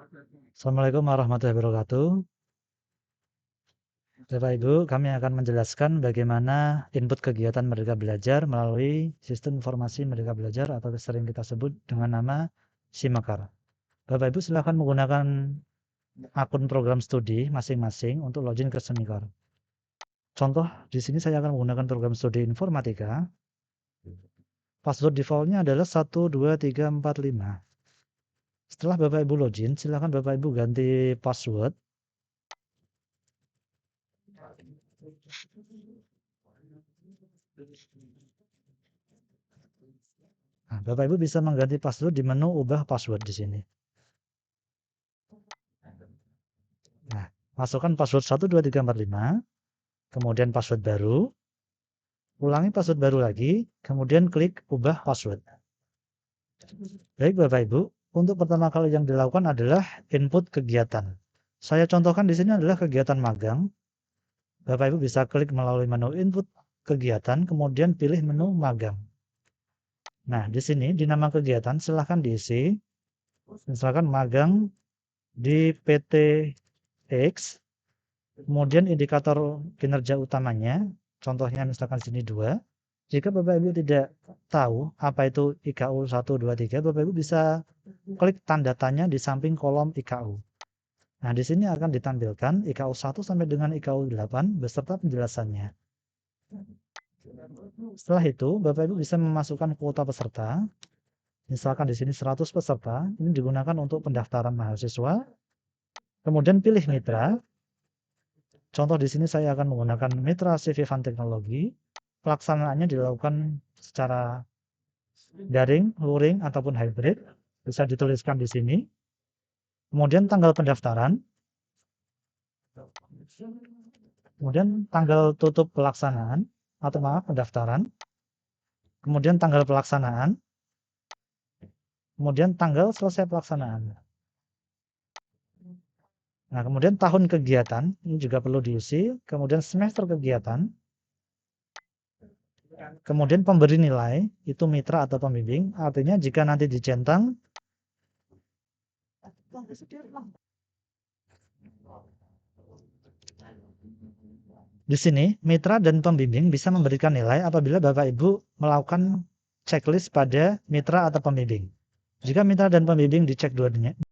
Assalamualaikum warahmatullahi wabarakatuh. Bapak Ibu, kami akan menjelaskan bagaimana input kegiatan Merdeka Belajar melalui sistem informasi Merdeka Belajar atau sering kita sebut dengan nama SIMAKAR. Bapak Ibu silakan menggunakan akun program studi masing-masing untuk login ke SIMAKAR. Contoh, di sini saya akan menggunakan program studi informatika. Password defaultnya adalah 12345. Setelah Bapak Ibu login, silakan Bapak Ibu ganti password. Nah, Bapak Ibu bisa mengganti password di menu ubah password di sini. Nah, masukkan password 12345, kemudian password baru, ulangi password baru lagi, kemudian klik ubah password. Baik Bapak Ibu, untuk pertama kali yang dilakukan adalah input kegiatan. Saya contohkan di sini adalah kegiatan magang. Bapak Ibu bisa klik melalui menu input kegiatan, kemudian pilih menu magang. Nah, di sini di nama kegiatan silahkan diisi, misalkan magang di PT X, kemudian indikator kinerja utamanya, contohnya misalkan sini 2. Jika Bapak Ibu tidak tahu apa itu IKU 1, 2, 3, Bapak Ibu bisa klik tanda tanya di samping kolom IKU. Nah, di sini akan ditampilkan IKU 1 sampai dengan IKU 8 beserta penjelasannya. Setelah itu, Bapak Ibu bisa memasukkan kuota peserta. Misalkan di sini 100 peserta, ini digunakan untuk pendaftaran mahasiswa. Kemudian pilih mitra. Contoh di sini saya akan menggunakan mitra CV Fund Teknologi. Pelaksanaannya dilakukan secara daring, luring, ataupun hybrid. Bisa dituliskan di sini. Kemudian tanggal pendaftaran. Kemudian tanggal tutup pelaksanaan, atau maaf pendaftaran. Kemudian tanggal pelaksanaan. Kemudian tanggal selesai pelaksanaan. Nah, kemudian tahun kegiatan, ini juga perlu diisi. Kemudian semester kegiatan. Kemudian pemberi nilai, itu mitra atau pembimbing. Artinya jika nanti dicentang, di sini mitra dan pembimbing bisa memberikan nilai apabila Bapak Ibu melakukan checklist pada mitra atau pembimbing. Jika mitra dan pembimbing dicek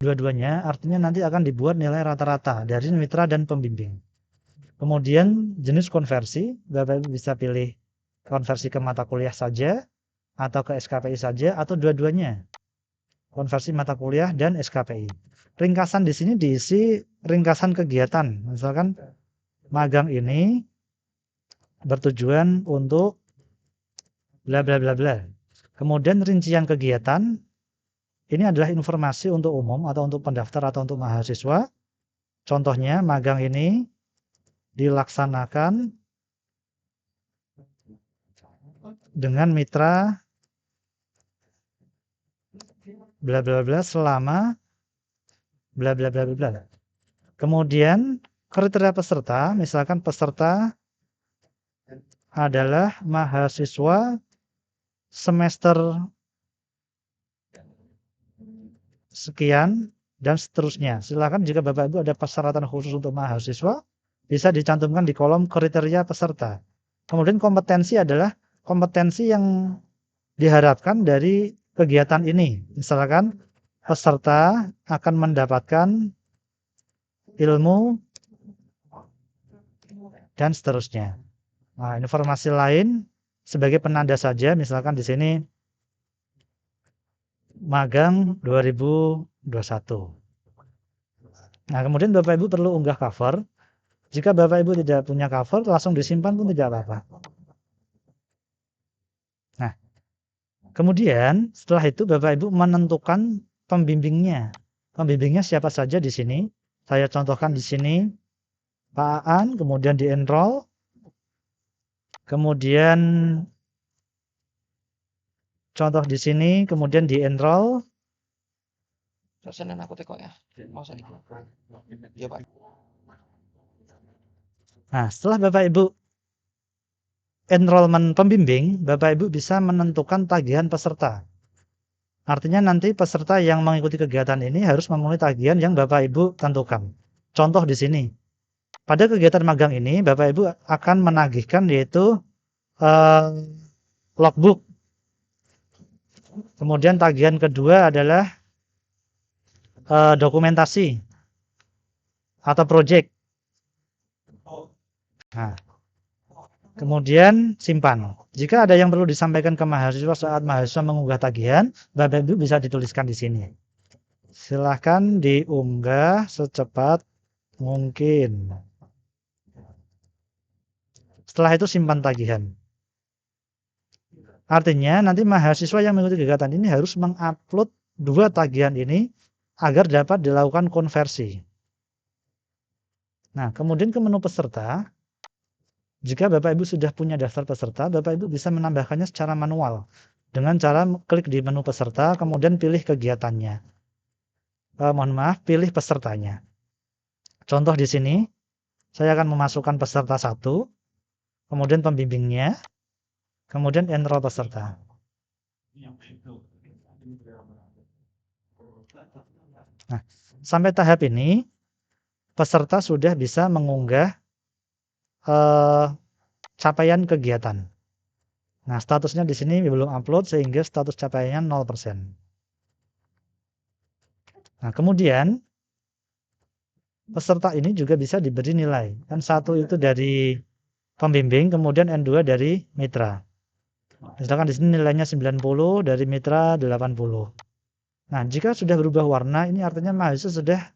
dua-duanya, artinya nanti akan dibuat nilai rata-rata dari mitra dan pembimbing. Kemudian jenis konversi, Bapak Ibu bisa pilih konversi ke mata kuliah saja, atau ke SKPI saja, atau dua-duanya. Konversi mata kuliah dan SKPI. Ringkasan di sini diisi ringkasan kegiatan. Misalkan magang ini bertujuan untuk bla bla bla bla. Kemudian rincian kegiatan ini adalah informasi untuk umum atau untuk pendaftar atau untuk mahasiswa. Contohnya magang ini dilaksanakan dengan mitra bla bla bla selama bla bla bla bla. Kemudian kriteria peserta, misalkan peserta adalah mahasiswa semester sekian dan seterusnya. Silakan jika Bapak Ibu ada persyaratan khusus untuk mahasiswa, bisa dicantumkan di kolom kriteria peserta. Kemudian kompetensi adalah kompetensi yang diharapkan dari kegiatan ini. Misalkan peserta akan mendapatkan ilmu dan seterusnya. Nah, informasi lain sebagai penanda saja, misalkan di sini magang 2021. Nah, kemudian Bapak Ibu perlu unggah cover. Jika Bapak Ibu tidak punya cover, langsung disimpan pun tidak apa-apa. Nah, kemudian setelah itu Bapak Ibu menentukan pembimbingnya. Pembimbingnya siapa saja di sini. Saya contohkan di sini Pak Aan, kemudian di-enroll. Kemudian contoh di sini, kemudian di-enroll. Pesanan aku teko ya. Mau saya. Iya, Pak. Nah, setelah Bapak Ibu enrollment pembimbing, Bapak Ibu bisa menentukan tagihan peserta. Artinya nanti peserta yang mengikuti kegiatan ini harus memenuhi tagihan yang Bapak Ibu tentukan. Contoh di sini. Pada kegiatan magang ini Bapak Ibu akan menagihkan yaitu logbook. Kemudian tagihan kedua adalah dokumentasi atau project. Nah, kemudian simpan. Jika ada yang perlu disampaikan ke mahasiswa saat mahasiswa mengunggah tagihan, Bapak Ibu bisa dituliskan di sini. Silahkan diunggah secepat mungkin. Setelah itu simpan tagihan. Artinya nanti mahasiswa yang mengikuti kegiatan ini harus mengupload 2 tagihan ini agar dapat dilakukan konversi. Nah, kemudian ke menu peserta. Jika Bapak Ibu sudah punya daftar peserta, Bapak Ibu bisa menambahkannya secara manual dengan cara klik di menu peserta, kemudian pilih kegiatannya. Pilih pesertanya. Contoh di sini, saya akan memasukkan peserta 1, kemudian pembimbingnya, kemudian enroll peserta. Nah, sampai tahap ini, peserta sudah bisa mengunggah capaian kegiatan. Nah, statusnya di sini belum upload sehingga status capaiannya 0%. Nah, kemudian peserta ini juga bisa diberi nilai. Kan 1 itu dari pembimbing, kemudian N2 dari mitra. Misalkan di sini nilainya 90, dari mitra 80. Nah, jika sudah berubah warna, ini artinya mahasiswa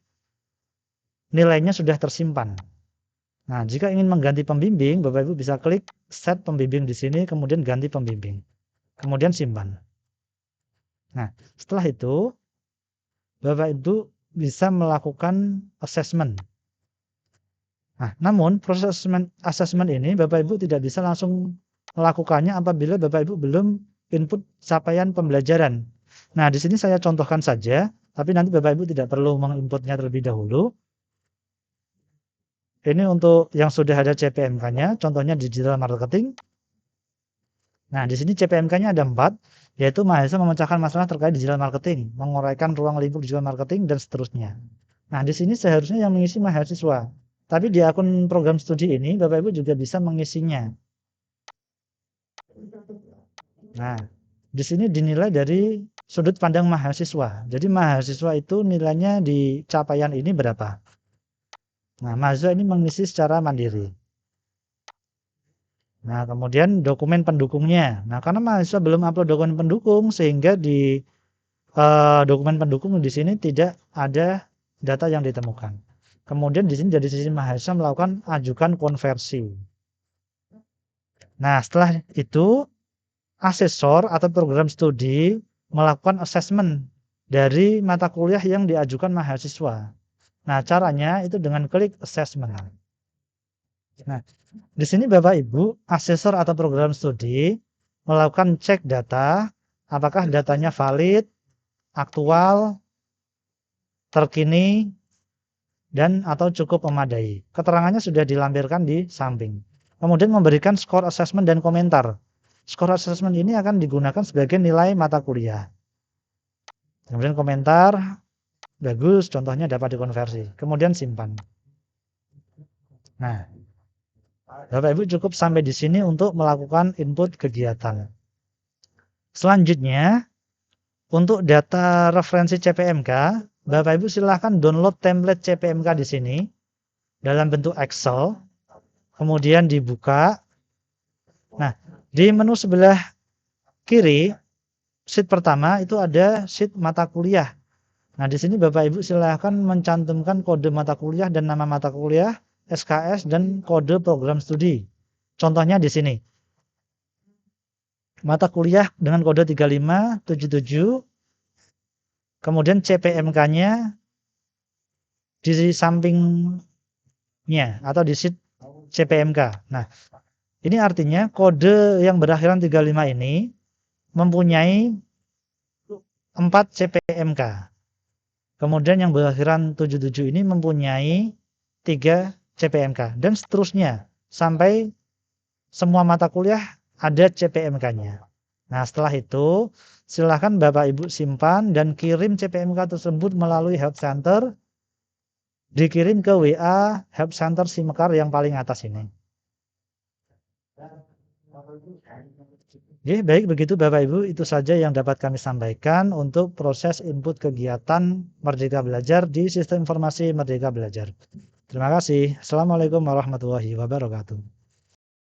nilainya sudah tersimpan. Nah, jika ingin mengganti pembimbing, Bapak Ibu bisa klik set pembimbing di sini, kemudian ganti pembimbing. Kemudian simpan. Nah, setelah itu, Bapak Ibu bisa melakukan assessment. Nah, namun proses assessment ini Bapak Ibu tidak bisa langsung melakukannya apabila Bapak Ibu belum input capaian pembelajaran. Nah, di sini saya contohkan saja, tapi nanti Bapak Ibu tidak perlu menginputnya terlebih dahulu. Ini untuk yang sudah ada CPMK-nya, contohnya digital marketing. Nah, di sini CPMK-nya ada 4, yaitu mahasiswa memecahkan masalah terkait digital marketing, menguraikan ruang lingkup digital marketing, dan seterusnya. Nah, di sini seharusnya yang mengisi mahasiswa. Tapi di akun program studi ini, Bapak Ibu juga bisa mengisinya. Nah, di sini dinilai dari sudut pandang mahasiswa. Jadi mahasiswa itu nilainya di capaian ini berapa? Nah, mahasiswa ini mengisi secara mandiri. Nah, kemudian dokumen pendukungnya. Nah, karena mahasiswa belum upload dokumen pendukung, sehingga di dokumen pendukung di sini tidak ada data yang ditemukan. Kemudian di sini dari sisi mahasiswa melakukan ajukan konversi. Nah, setelah itu asesor atau program studi melakukan assessment dari mata kuliah yang diajukan mahasiswa. Nah, caranya itu dengan klik assessment. Nah, di sini Bapak Ibu, asesor atau program studi melakukan cek data, apakah datanya valid, aktual, terkini, dan atau cukup memadai. Keterangannya sudah dilampirkan di samping. Kemudian memberikan skor assessment dan komentar. Skor assessment ini akan digunakan sebagai nilai mata kuliah. Kemudian komentar, bagus, contohnya dapat dikonversi. Kemudian simpan. Nah, Bapak Ibu cukup sampai di sini untuk melakukan input kegiatan. Selanjutnya, untuk data referensi CPMK, Bapak Ibu silahkan download template CPMK di sini dalam bentuk Excel, kemudian dibuka. Nah, di menu sebelah kiri, sheet pertama itu ada sheet mata kuliah. Nah, di sini Bapak Ibu silahkan mencantumkan kode mata kuliah dan nama mata kuliah, SKS, dan kode program studi. Contohnya di sini. Mata kuliah dengan kode 3577, kemudian CPMK-nya di sampingnya atau di sheet CPMK. Nah, ini artinya kode yang berakhiran 35 ini mempunyai 4 CPMK. Kemudian yang berakhiran 77 ini mempunyai 3 CPMK dan seterusnya sampai semua mata kuliah ada CPMK-nya. Nah, setelah itu silahkan Bapak Ibu simpan dan kirim CPMK tersebut melalui Help Center, dikirim ke WA Help Center Simekar yang paling atas ini. Oke, baik begitu Bapak Ibu, itu saja yang dapat kami sampaikan untuk proses input kegiatan Merdeka Belajar di Sistem Informasi Merdeka Belajar. Terima kasih. Assalamualaikum warahmatullahi wabarakatuh.